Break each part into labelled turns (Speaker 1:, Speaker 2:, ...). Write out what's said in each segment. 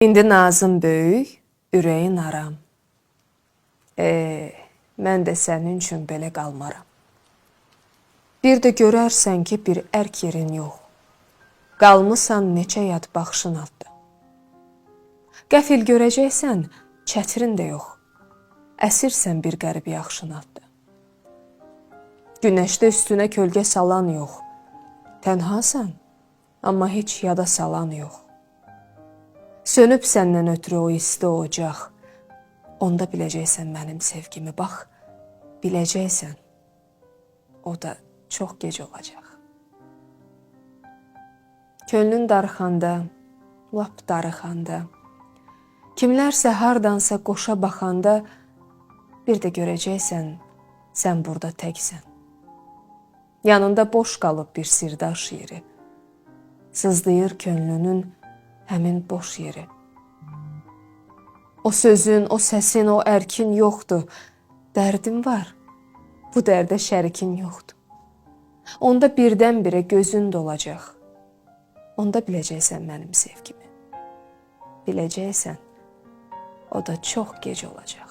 Speaker 1: İndi nazım böyük, ürəyin aram. Mən də sənin üçün belə qalmaram. Bir də görərsən ki, bir ərk yerin yox. Qalmısan neçə yad baxışın altda. Qəfil görəcəksən, çətrin də yox. Əsirsən bir qərib yaxşın altda. Günəşdə üstünə kölgə salan yox. Tənhasan, amma heç yada salan yox. Sönüb səndən ötürü o isti ocaq. Onda biləcəksən mənim sevgimi, bax, biləcəksən. O da çox gec olacaq. Könlün darıxanda, lap darıxanda, kimlərsə hardansa qoşa baxanda, bir də görəcəksən, sən burada təksən. Yanında boş qalıb bir sirdaş yeri. Sızdayır könlünün həmin boş yeri. O sözün, o səsin, o ərkin yoxdur. Dərdim var, bu dərdə şərikin yoxdur. Onda birdən-birə gözün dolacaq. Onda biləcəksən mənim sevgimi. Biləcəksən, o da çox gec olacaq.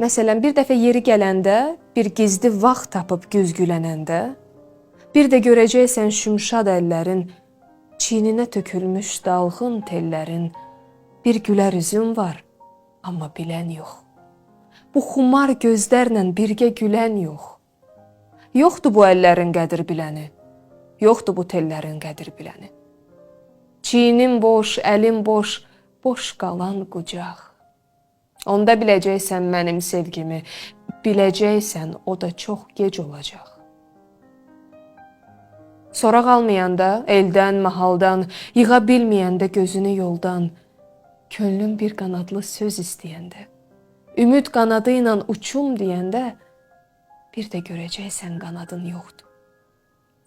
Speaker 1: Məsələn, bir dəfə yeri gələndə, bir gizli vaxt tapıb güzgülənəndə, bir də görəcəksən şümşad əllərin, çiyninə tökülmüş dalğın tellərin, bir gülər üzüm var, amma bilən yox. Bu xumar gözlərlə birgə gülən yox. Yoxdur bu əllərin qədir biləni, yoxdur bu tellərin qədir biləni. Çiynim boş, əlim boş, boş qalan qucaq. Onda biləcəksən mənim sevgimi, biləcəksən o da çox gec olacaq. Soraq almayanda, eldən, mahaldan, yığa bilməyəndə gözünü yoldan, könlün bir qanadlı söz istəyəndə, ümid qanadı ilə uçum deyəndə, bir də görəcəksən qanadın yoxdur.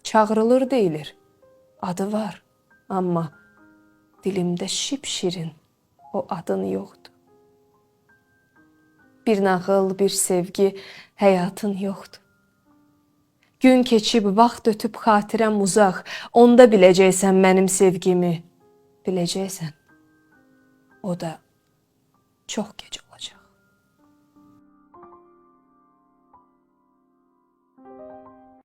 Speaker 1: Çağrılır deyilir, adı var, amma dilimdə şipşirin o adın yoxdur. Bir nağıl, bir sevgi, həyatın yoxdur. Gün keçib, vaxt ötüb xatirəm uzaq, onda biləcəksən mənim sevgimi, biləcəksən, o da çox gec olur.